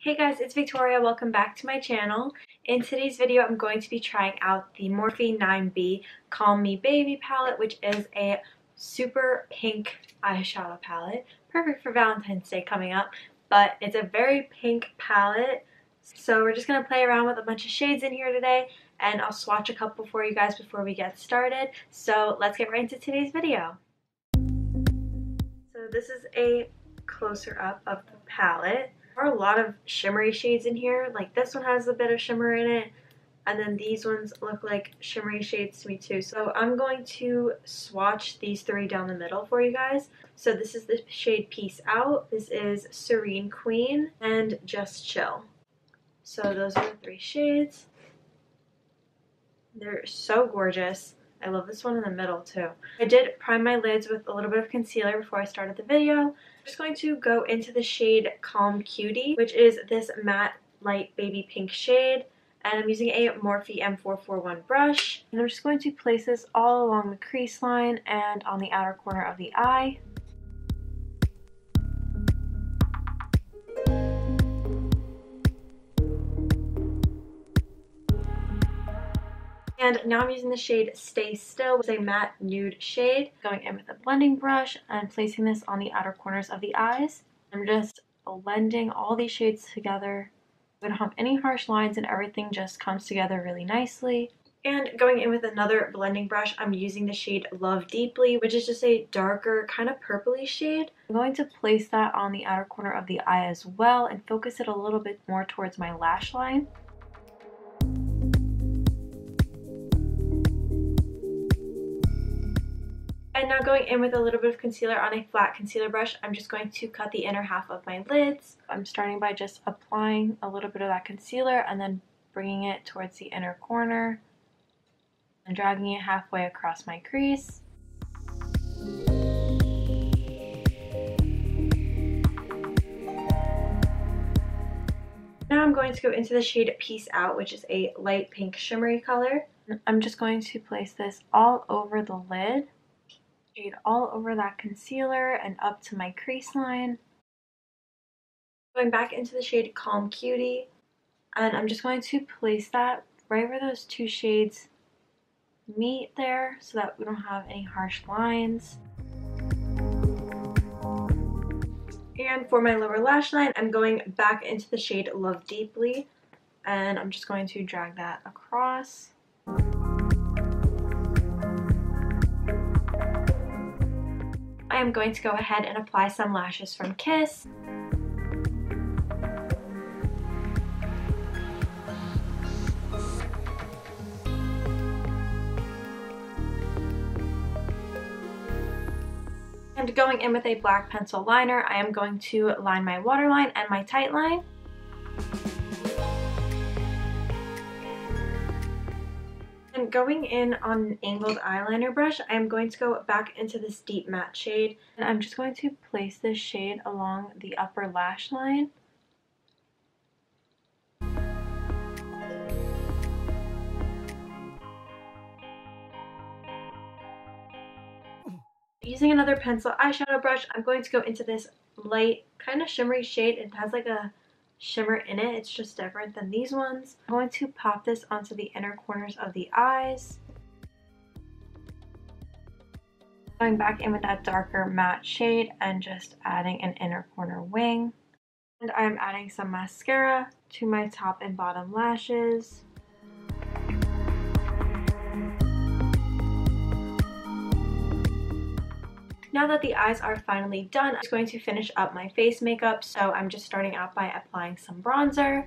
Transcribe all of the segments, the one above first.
Hey guys, it's Victoria. Welcome back to my channel. In today's video, I'm going to be trying out the Morphe 9B Call Me Baby palette, which is a super pink eyeshadow palette. Perfect for Valentine's Day coming up, but it's a very pink palette. So we're just going to play around with a bunch of shades in here today, and I'll swatch a couple for you guys before we get started. So let's get right into today's video. So this is a closer up of the palette. There are a lot of shimmery shades in here. Like this one has a bit of shimmer in it, and then these ones look like shimmery shades to me too. So I'm going to swatch these three down the middle for you guys. So this is the shade Peace Out, this is Serene Queen, and Just Chill. So those are the three shades. They're so gorgeous. I love this one in the middle too. I did prime my lids with a little bit of concealer before I started the video. I'm just going to go into the shade Calm Cutie, which is this matte light baby pink shade. And I'm using a Morphe M441 brush. And I'm just going to place this all along the crease line and on the outer corner of the eye. And now I'm using the shade Stay Still, which is a matte nude shade. Going in with a blending brush and placing this on the outer corners of the eyes. I'm just blending all these shades together. We don't have any harsh lines and everything just comes together really nicely. And going in with another blending brush, I'm using the shade Love Deeply, which is just a darker kind of purpley shade. I'm going to place that on the outer corner of the eye as well and focus it a little bit more towards my lash line. And now going in with a little bit of concealer on a flat concealer brush, I'm just going to cut the inner half of my lids. I'm starting by just applying a little bit of that concealer and then bringing it towards the inner corner and dragging it halfway across my crease. Now I'm going to go into the shade Peace Out, which is a light pink shimmery color. I'm just going to place this all over the lid. All over that concealer and up to my crease line. Going back into the shade Calm Cutie, and I'm just going to place that right where those two shades meet there so that we don't have any harsh lines. And for my lower lash line, I'm going back into the shade Love Deeply, and I'm just going to drag that across. I am going to go ahead and apply some lashes from Kiss. And going in with a black pencil liner, I am going to line my waterline and my tight line. And going in on an angled eyeliner brush, I am going to go back into this deep matte shade, and I'm just going to place this shade along the upper lash line. Using another pencil eyeshadow brush, I'm going to go into this light kind of shimmery shade. It has like a shimmer in it, it's just different than these ones. I'm going to pop this onto the inner corners of the eyes. Going back in with that darker matte shade and just adding an inner corner wing. And I'm adding some mascara to my top and bottom lashes. Now that the eyes are finally done, I'm just going to finish up my face makeup. So I'm just starting out by applying some bronzer.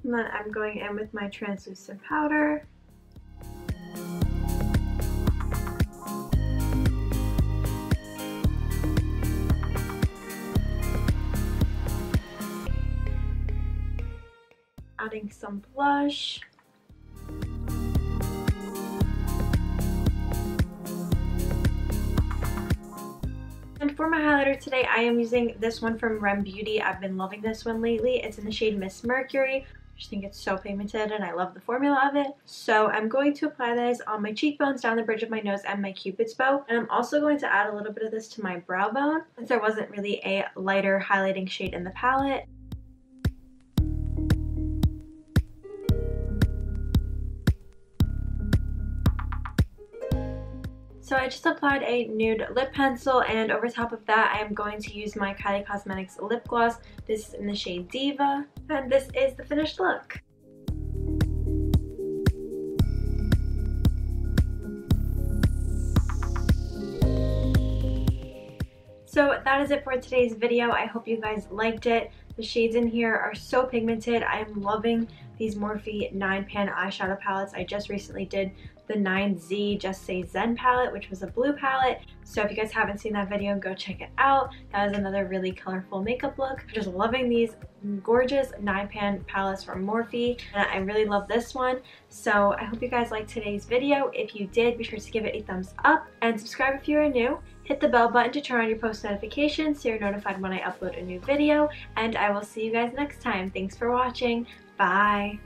And then I'm going in with my translucent powder. Adding some blush. And for my highlighter today, I am using this one from r.e.m Beauty. I've been loving this one lately. It's in the shade Miss Mercury. I just think it's so pigmented and I love the formula of it. So I'm going to apply this on my cheekbones, down the bridge of my nose, and my cupid's bow. And I'm also going to add a little bit of this to my brow bone since there wasn't really a lighter highlighting shade in the palette. So I just applied a nude lip pencil, and over top of that I am going to use my Kylie Cosmetics lip gloss. This is in the shade Diva, and this is the finished look. So that is it for today's video. I hope you guys liked it. The shades in here are so pigmented. I am loving these Morphe 9-pan eyeshadow palettes. I just recently did the 9Z Just Say Zen palette, which was a blue palette. So if you guys haven't seen that video, go check it out. That was another really colorful makeup look. Just loving these gorgeous 9-pan palettes from Morphe, and I really love this one. So I hope you guys liked today's video. If you did, be sure to give it a thumbs up and subscribe if you are new. Hit the bell button to turn on your post notifications so you're notified when I upload a new video, and I will see you guys next time. Thanks for watching. Bye!